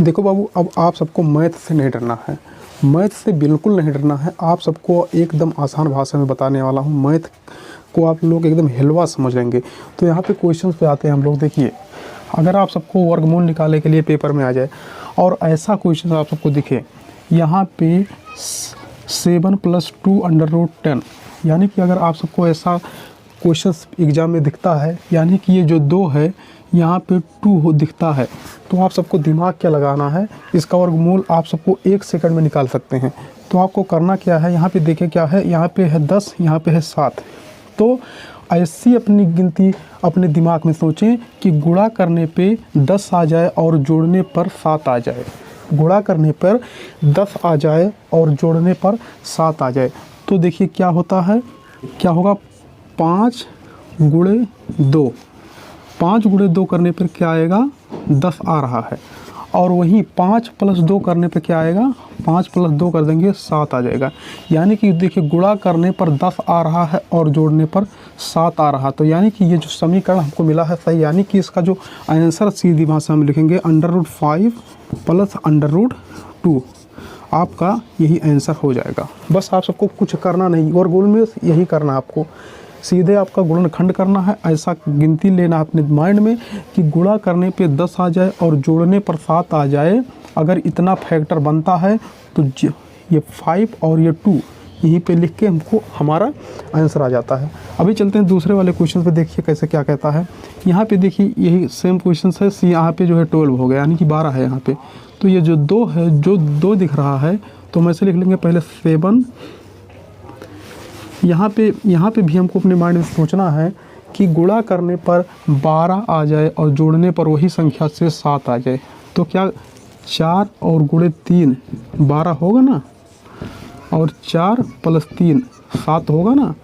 देखो बाबू, अब आप सबको मैथ से नहीं डरना है, मैथ से बिल्कुल नहीं डरना है। आप सबको एकदम आसान भाषा में बताने वाला हूँ। मैथ को आप लोग एकदम हलवा समझ लेंगे। तो यहाँ पे क्वेश्चंस पे आते हैं हम लोग। देखिए, अगर आप सबको वर्गमूल निकालने के लिए पेपर में आ जाए और ऐसा क्वेश्चन आप सबको दिखे, यहाँ पे 7 + 2 √ 10, यानी कि अगर आप सबको ऐसा क्वेश्चंस एग्जाम में दिखता है, यानी कि ये जो 2 है यहाँ पे 2 हो दिखता है, तो आप सबको दिमाग क्या लगाना है, इसका वर्गमूल आप सबको 1 सेकंड में निकाल सकते हैं। तो आपको करना क्या है, यहाँ पे देखिए क्या है, यहाँ पे है 10, यहाँ पे है 7। तो ऐसी अपनी गिनती अपने दिमाग में सोचें कि गुणा करने पे 10 आ जाए और जोड़ने पर 7 आ जाए, गुणा करने पर 10 आ जाए और जोड़ने पर 7 आ जाए। तो देखिए क्या होता है, क्या होगा, 5 × 2, 5 × 2 करने पर क्या आएगा, 10 आ रहा है। और वहीं 5 + 2 करने पे क्या आएगा, 5 + 2 कर देंगे 7 आ जाएगा। यानी कि देखिए गुणा करने पर 10 आ रहा है और जोड़ने पर 7 आ रहा। तो यानी कि ये जो समीकरण हमको मिला है सही, यानी कि इसका जो आंसर सीधी भाषा में लिखेंगे √5 + √2, आपका यही आंसर हो जाएगा। बस आप सबको कुछ करना नहीं, और गोल में यही करना आपको, सीधे आपका गुणनखंड करना है। ऐसा गिनती लेना अपने माइंड में कि गुणा करने पे 10 आ जाए और जोड़ने पर 7 आ जाए। अगर इतना फैक्टर बनता है तो ये 5 और ये 2 यहीं पे लिख के हमको हमारा आंसर आ जाता है। अभी चलते हैं दूसरे वाले क्वेश्चन पे, देखिए कैसे क्या कहता है। यहाँ पे देखिए यही सेम क्वेश्चन है, यहाँ पे जो है 12 हो गया, यानी कि 12 है यहाँ पे। तो ये जो 2 है, जो 2 दिख रहा है, तो हम ऐसे लिख लेंगे पहले 7। यहाँ पे भी हमको अपने माइंड में सोचना है कि गुणा करने पर 12 आ जाए और जोड़ने पर वही संख्या से 7 आ जाए। तो क्या 4 और × 3 12 होगा ना, और 4 + 3 7 होगा ना।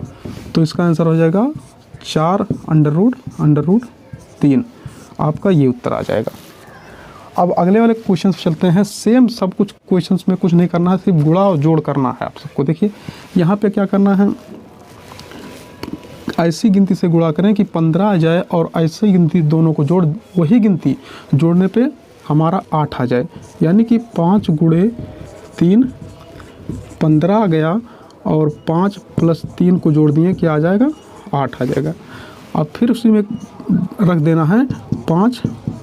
तो इसका आंसर हो जाएगा 4 √3। आपका ये उत्तर आ जाएगा। अब अगले वाले क्वेश्चन पे चलते हैं। सेम सब कुछ क्वेश्चंस में कुछ नहीं करना है, सिर्फ गुणा और जोड़ करना है आप सबको। देखिए यहाँ पे क्या करना है, ऐसी गिनती से गुणा करें कि 15 आ जाए और ऐसी गिनती दोनों को जोड़, वही गिनती जोड़ने पे हमारा 8 आ जाए। यानी कि 5 × 3 15 आ गया, और 5 + 3 को जोड़ दिए, क्या आ जाएगा, 8 आ जाएगा। अब फिर उसी में रख देना है 5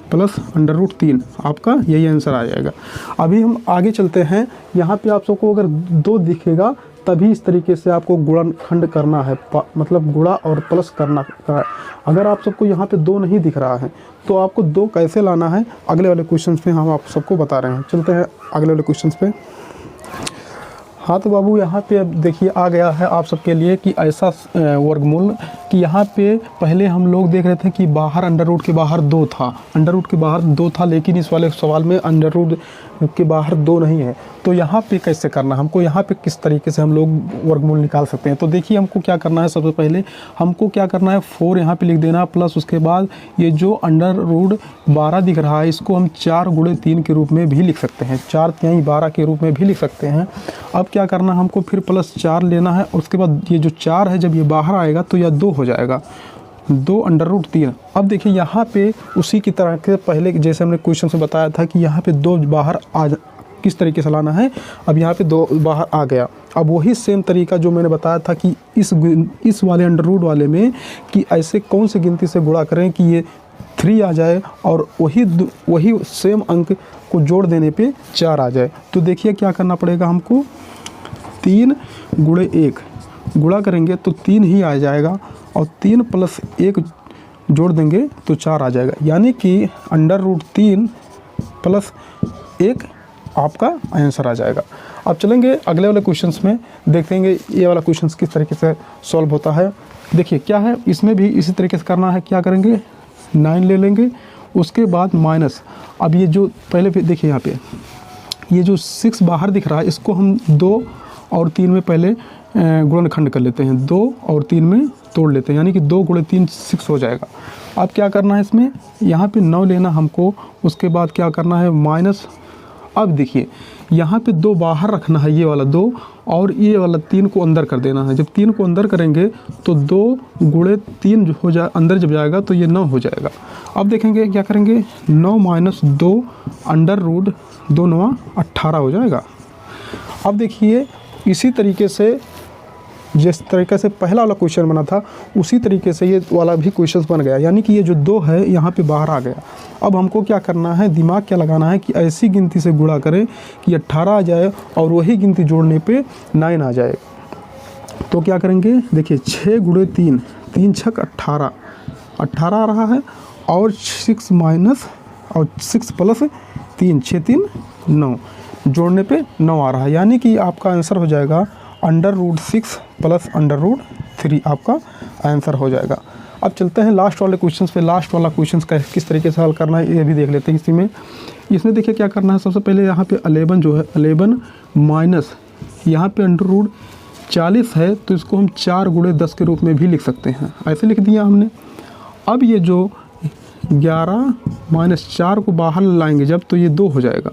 + √3, आपका यही आंसर आ जाएगा। अभी हम आगे चलते हैं। यहाँ पे आप सबको अगर 2 दिखेगा तभी इस तरीके से आपको गुणनखंड करना है, मतलब गुणा और प्लस करना है। अगर आप सबको यहाँ पे 2 नहीं दिख रहा है तो आपको 2 कैसे लाना है, अगले वाले क्वेश्चन में हम आप सबको बता रहे हैं। चलते हैं अगले वाले क्वेश्चन पे। हाँ तो बाबू यहाँ पे अब देखिए आ गया है आप सबके लिए कि ऐसा वर्गमूल कि यहाँ पे पहले हम लोग देख रहे थे कि बाहर अंडर के बाहर 2 था, अंडर के बाहर 2 था, लेकिन इस वाले सवाल में अंडर के बाहर 2 नहीं है। तो यहाँ पे कैसे करना, हमको यहाँ पे किस तरीके से हम लोग वर्गमूल निकाल सकते हैं। तो देखिए हमको क्या करना है, सबसे पहले हमको क्या करना है, 4 यहाँ पे लिख देना, प्लस उसके बाद ये जो √12 दिख रहा है इसको हम 4 × 3 के रूप में भी लिख सकते हैं, 4 × 3 12 के रूप में भी लिख सकते हैं। अब क्या करना है, हमको फिर +4 लेना है, और उसके बाद ये जो 4 है जब ये बाहर आएगा तो यह 2 हो जाएगा, 2 √3। अब देखिए यहाँ पे उसी की तरह के पहले जैसे हमने क्वेश्चन में बताया था कि यहाँ पे 2 बाहर आ, किस तरीके से लाना है। अब यहाँ पे 2 बाहर आ गया। अब वही सेम तरीका जो मैंने बताया था कि इस वाले अंडर वाले में कि ऐसे कौन सी गिनती से गुणा करें कि ये 3 आ जाए और वही सेम अंक को जोड़ देने पे 4 आ जाए। तो देखिए क्या करना पड़ेगा हमको, 3 × 1 गुणा करेंगे तो 3 ही आ जाएगा, और 3 + 1 जोड़ देंगे तो 4 आ जाएगा। यानी कि √3 + 1 आपका आंसर आ जाएगा। अब चलेंगे अगले वाले क्वेश्चंस में, देखेंगे ये वाला क्वेश्चंस किस तरीके से सॉल्व होता है। देखिए क्या है, इसमें भी इसी तरीके से करना है। क्या करेंगे, 9 ले लेंगे, उसके बाद माइनस। अब ये जो पहले देखिए यहाँ पे ये जो 6 बाहर दिख रहा है इसको हम 2 और 3 में पहले गुणनखंड कर लेते हैं, 2 और 3 में तोड़ लेते हैं, यानी कि 2 × 3 6 हो जाएगा। अब क्या करना है, इसमें यहाँ पे 9 लेना हमको, उसके बाद क्या करना है माइनस, अब देखिए यहाँ पे 2 बाहर रखना है, ये वाला 2 और ये वाला 3 को अंदर कर देना है। जब 3 को अंदर करेंगे तो 2 गुणे 3 हो जाए, अंदर जब जाएगा तो ये 9 हो जाएगा। अब देखेंगे क्या करेंगे, 9 माइनस 2 अंडर रूट 2 9 18 हो जाएगा। अब देखिए इसी तरीके से जिस तरीके से पहला वाला क्वेश्चन बना था उसी तरीके से ये वाला भी क्वेश्चन बन गया, यानी कि ये जो 2 है यहाँ पे बाहर आ गया। अब हमको क्या करना है, दिमाग क्या लगाना है कि ऐसी गिनती से गुणा करें कि 18 आ जाए और वही गिनती जोड़ने पे 9 आ जाए। तो क्या करेंगे, देखिए 6 गुणे 3, 3 छक 18, 18 आ रहा है और 6 माइनस और 6 प्लस 3, 6 3 9, जोड़ने पे 9 आ रहा है, यानी कि आपका आंसर हो जाएगा under root 6 plus under root 3 आपका आंसर हो जाएगा। अब चलते हैं लास्ट वाले क्वेश्चंस पे। लास्ट वाला क्वेश्चंस का किस तरीके से हल करना है ये भी देख लेते हैं। इसमें देखिए क्या करना है, सबसे पहले यहाँ पे 11 जो है 11 माइनस यहाँ पे अंडर रूट 40 है तो इसको हम 4 गुणे 10 के रूप में भी लिख सकते हैं, ऐसे लिख दिया हमने। अब ये जो 11 माइनस 4 को बाहर लाएंगे जब तो ये 2 हो जाएगा,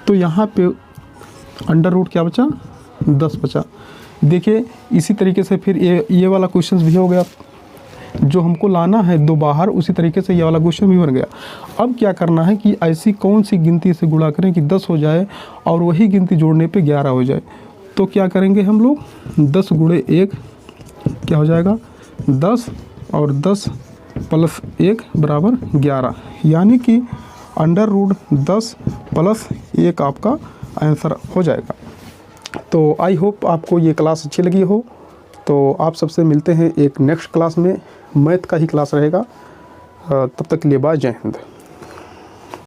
तो यहाँ पे अंडर रूट क्या बचा, 10 बचा। देखिए इसी तरीके से फिर ये वाला क्वेश्चन भी हो गया, जो हमको लाना है 2 बाहर, उसी तरीके से ये वाला क्वेश्चन भी बन गया। अब क्या करना है कि ऐसी कौन सी गिनती से गुणा करें कि 10 हो जाए और वही गिनती जोड़ने पे 11 हो जाए। तो क्या करेंगे हम लोग, 10 गुणे 1 क्या हो जाएगा 10 और 10 प्लस 1 बराबर 11, यानी कि अंडर रूट 10 प्लस 1 आपका आंसर हो जाएगा। तो आई होप आपको ये क्लास अच्छी लगी हो। तो आप सबसे मिलते हैं एक नेक्स्ट क्लास में, मैथ का ही क्लास रहेगा। तब तक के लिए बाय, जय हिंद।